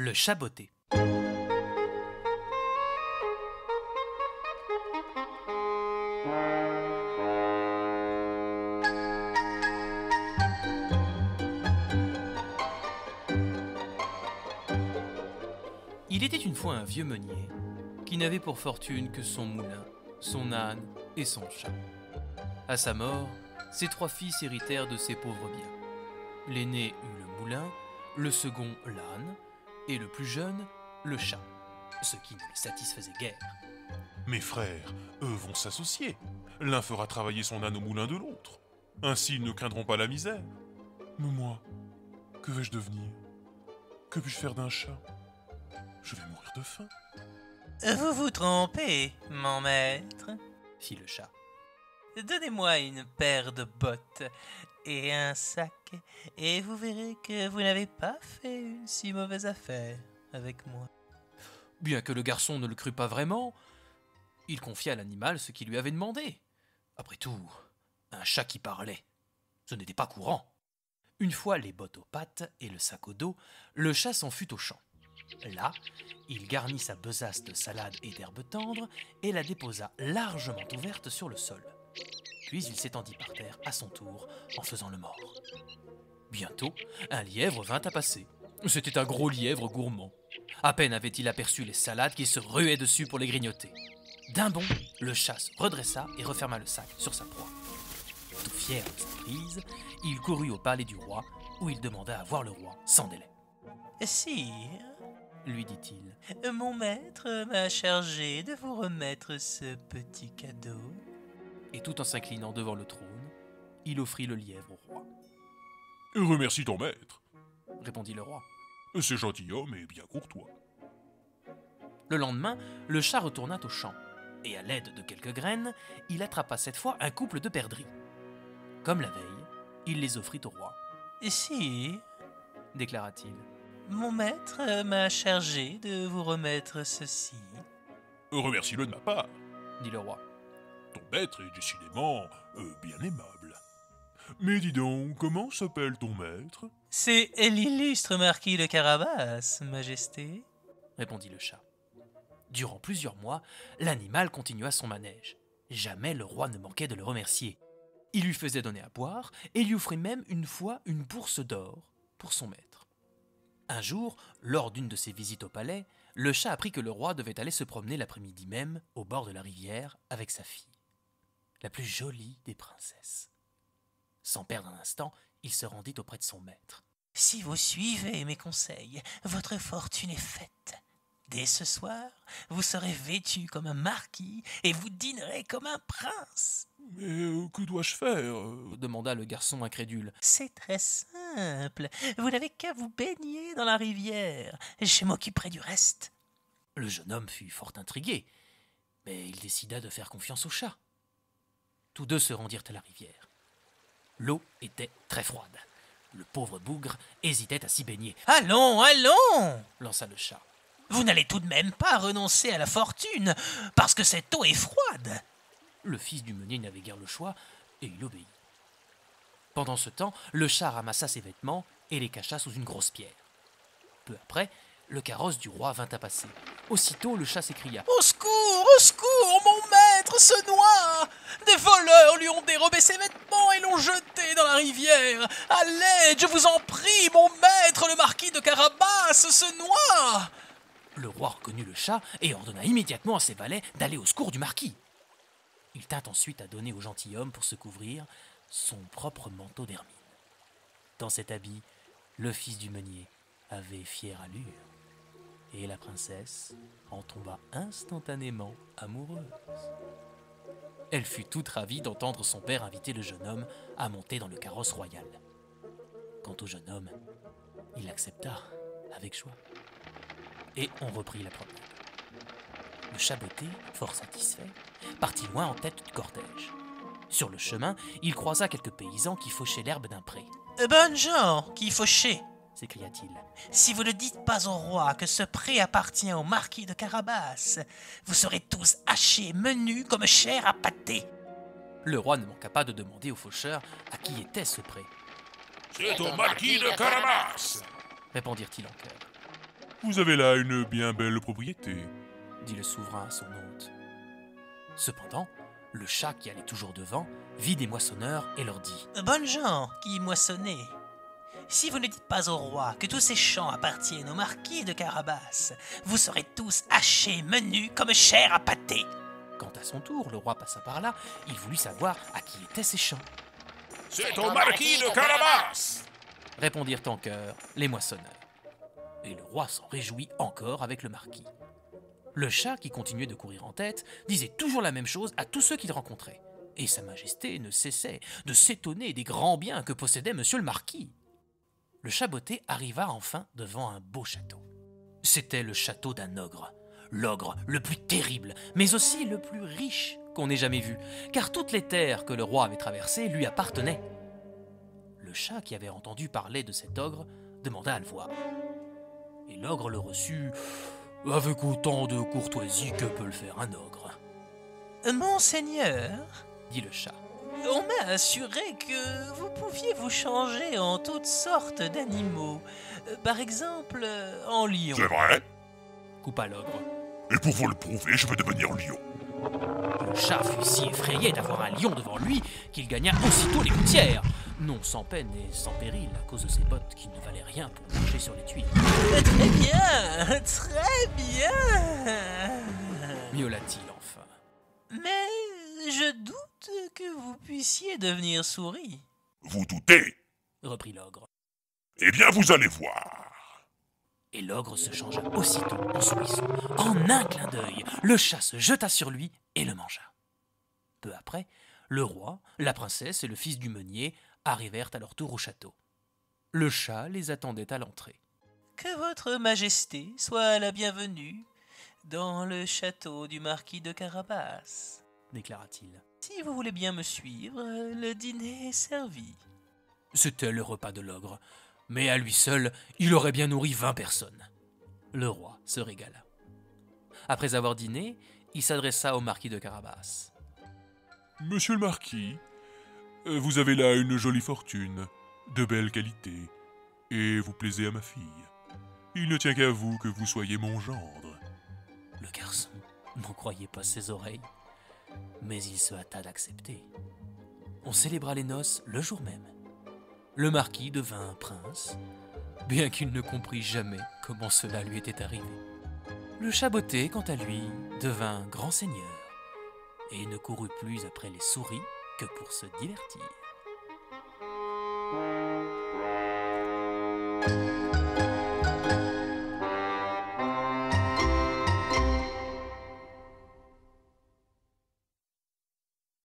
Le chat botté. Il était une fois un vieux meunier qui n'avait pour fortune que son moulin, son âne et son chat. À sa mort, ses 3 fils héritèrent de ses pauvres biens. L'aîné eut le moulin, le second l'âne, et le plus jeune, le chat, ce qui ne le satisfaisait guère. Mes frères, eux, vont s'associer. L'un fera travailler son âne au moulin de l'autre. Ainsi, ils ne craindront pas la misère. Mais moi, que vais-je devenir? Que puis-je faire d'un chat? Je vais mourir de faim. Vous vous trompez, mon maître. Fit le chat. Donnez-moi une paire de bottes et un sac, et vous verrez que vous n'avez pas fait une si mauvaise affaire avec moi. Bien que le garçon ne le crût pas vraiment, il confia à l'animal ce qu'il lui avait demandé. Après tout, un chat qui parlait, ce n'était pas courant. Une fois les bottes aux pattes et le sac au dos, le chat s'en fut au champ. Là, il garnit sa besace de salade et d'herbes tendres et la déposa largement ouverte sur le sol. Puis il s'étendit par terre à son tour en faisant le mort. Bientôt, un lièvre vint à passer. C'était un gros lièvre gourmand. À peine avait-il aperçu les salades qu'il se ruait dessus pour les grignoter. D'un bond, le chat se redressa et referma le sac sur sa proie. Tout fier de sa prise, il courut au palais du roi où il demanda à voir le roi sans délai. « Sire, Lui dit-il, mon maître m'a chargé de vous remettre ce petit cadeau. » et tout en s'inclinant devant le trône, il offrit le lièvre au roi. « Remercie ton maître. Répondit le roi. C'est gentilhomme et bien courtois. » Le lendemain, le chat retourna au champ, et à l'aide de quelques graines, il attrapa cette fois un couple de perdrix. Comme la veille, il les offrit au roi, « Sire, déclara-t-il. mon maître m'a chargé de vous remettre ceci. » Remercie-le de ma part. Dit le roi. Ton maître est décidément bien aimable. Mais dis donc, comment s'appelle ton maître? « C'est l'illustre marquis de Carabas, majesté. » Répondit le chat. Durant plusieurs mois, l'animal continua son manège. Jamais le roi ne manquait de le remercier. Il lui faisait donner à boire et lui offrit même une fois une bourse d'or pour son maître. Un jour, lors d'une de ses visites au palais, le chat apprit que le roi devait aller se promener l'après-midi même au bord de la rivière avec sa fille, la plus jolie des princesses. Sans perdre un instant, il se rendit auprès de son maître. « Si vous suivez mes conseils, votre fortune est faite. Dès ce soir, vous serez vêtu comme un marquis et vous dînerez comme un prince. » Mais que dois-je faire? Demanda le garçon incrédule. « C'est très simple. Vous n'avez qu'à vous baigner dans la rivière. Je m'occuperai du reste. » Le jeune homme fut fort intrigué, mais il décida de faire confiance au chat. Tous deux se rendirent à la rivière. L'eau était très froide. Le pauvre bougre hésitait à s'y baigner. « Allons, allons !» Lança le chat. « Vous n'allez tout de même pas renoncer à la fortune, parce que cette eau est froide. » Le fils du meunier n'avait guère le choix, et il obéit. Pendant ce temps, le chat ramassa ses vêtements et les cacha sous une grosse pierre. Peu après, le carrosse du roi vint à passer. Aussitôt, le chat s'écria. « Au secours, mon maître se noie! Des voleurs lui ont dérobé ses vêtements et l'ont jeté dans la rivière. À l'aide, je vous en prie, mon maître, le marquis de Carabas, se noie. » Le roi reconnut le chat et ordonna immédiatement à ses valets d'aller au secours du marquis. Il tint ensuite à donner au gentilhomme pour se couvrir son propre manteau d'hermine. Dans cet habit, le fils du meunier avait fière allure, et la princesse en tomba instantanément amoureuse. Elle fut toute ravie d'entendre son père inviter le jeune homme à monter dans le carrosse royal. Quant au jeune homme, il accepta avec joie. Et on reprit la promenade. Le chat botté, fort satisfait, partit loin en tête du cortège. Sur le chemin, il croisa quelques paysans qui fauchaient l'herbe d'un pré. « Bonnes gens qui fauchez, S'écria-t-il. si vous ne dites pas au roi que ce pré appartient au marquis de Carabas, vous serez tous hachés, menus comme chair à pâté. » Le roi ne manqua pas de demander aux faucheurs à qui était ce pré. C'est au marquis de Carabas, Répondirent-ils en chœur. Vous avez là une bien belle propriété. dit le souverain à son hôte. Cependant, le chat qui allait toujours devant vit des moissonneurs et leur dit « Bonnes gens qui moissonnez, si vous ne dites pas au roi que tous ces champs appartiennent au marquis de Carabas, vous serez tous hachés, menus comme chair à pâté. » Quand à son tour le roi passa par là, il voulut savoir à qui étaient ces champs. « C'est au marquis de Carabas !» répondirent en chœur les moissonneurs. Et le roi s'en réjouit encore avec le marquis. Le chat, qui continuait de courir en tête, disait toujours la même chose à tous ceux qu'il rencontrait. Et sa majesté ne cessait de s'étonner des grands biens que possédait monsieur le marquis. Le chat botté arriva enfin devant un beau château. C'était le château d'un ogre, l'ogre le plus terrible, mais aussi le plus riche qu'on ait jamais vu, car toutes les terres que le roi avait traversées lui appartenaient. Le chat, qui avait entendu parler de cet ogre, demanda à le voir. Et l'ogre le reçut avec autant de courtoisie que peut le faire un ogre. « Monseigneur, Dit le chat. on m'a assuré que vous pouviez vous changer en toutes sortes d'animaux. Par exemple, en lion. » C'est vrai. Coupa l'ogre. Et pour vous le prouver, je vais devenir lion. Le chat fut si effrayé d'avoir un lion devant lui qu'il gagna aussitôt les gouttières, non sans peine et sans péril à cause de ses bottes qui ne valaient rien pour marcher sur les tuiles. Très bien, très bien. Miaula-t-il enfin. Mais je doute que vous puissiez devenir souris. Vous doutez? Reprit l'ogre. Eh bien, vous allez voir. Et l'ogre se changea aussitôt en sourisson. En un clin d'œil, le chat se jeta sur lui et le mangea. Peu après, le roi, la princesse et le fils du meunier arrivèrent à leur tour au château. Le chat les attendait à l'entrée. « Que votre majesté soit la bienvenue dans le château du marquis de Carabas. » déclara-t-il. Si vous voulez bien me suivre, le dîner est servi. C'était le repas de l'ogre, mais à lui seul, il aurait bien nourri 20 personnes. Le roi se régala. Après avoir dîné, il s'adressa au marquis de Carabas. « Monsieur le marquis, vous avez là une jolie fortune, de belles qualités, et vous plaisez à ma fille. Il ne tient qu'à vous que vous soyez mon gendre. » Le garçon n'en croyait pas ses oreilles, mais il se hâta d'accepter. On célébra les noces le jour même. Le marquis devint prince, bien qu'il ne comprît jamais comment cela lui était arrivé. Le chat botté, quant à lui, devint grand seigneur, et ne courut plus après les souris que pour se divertir.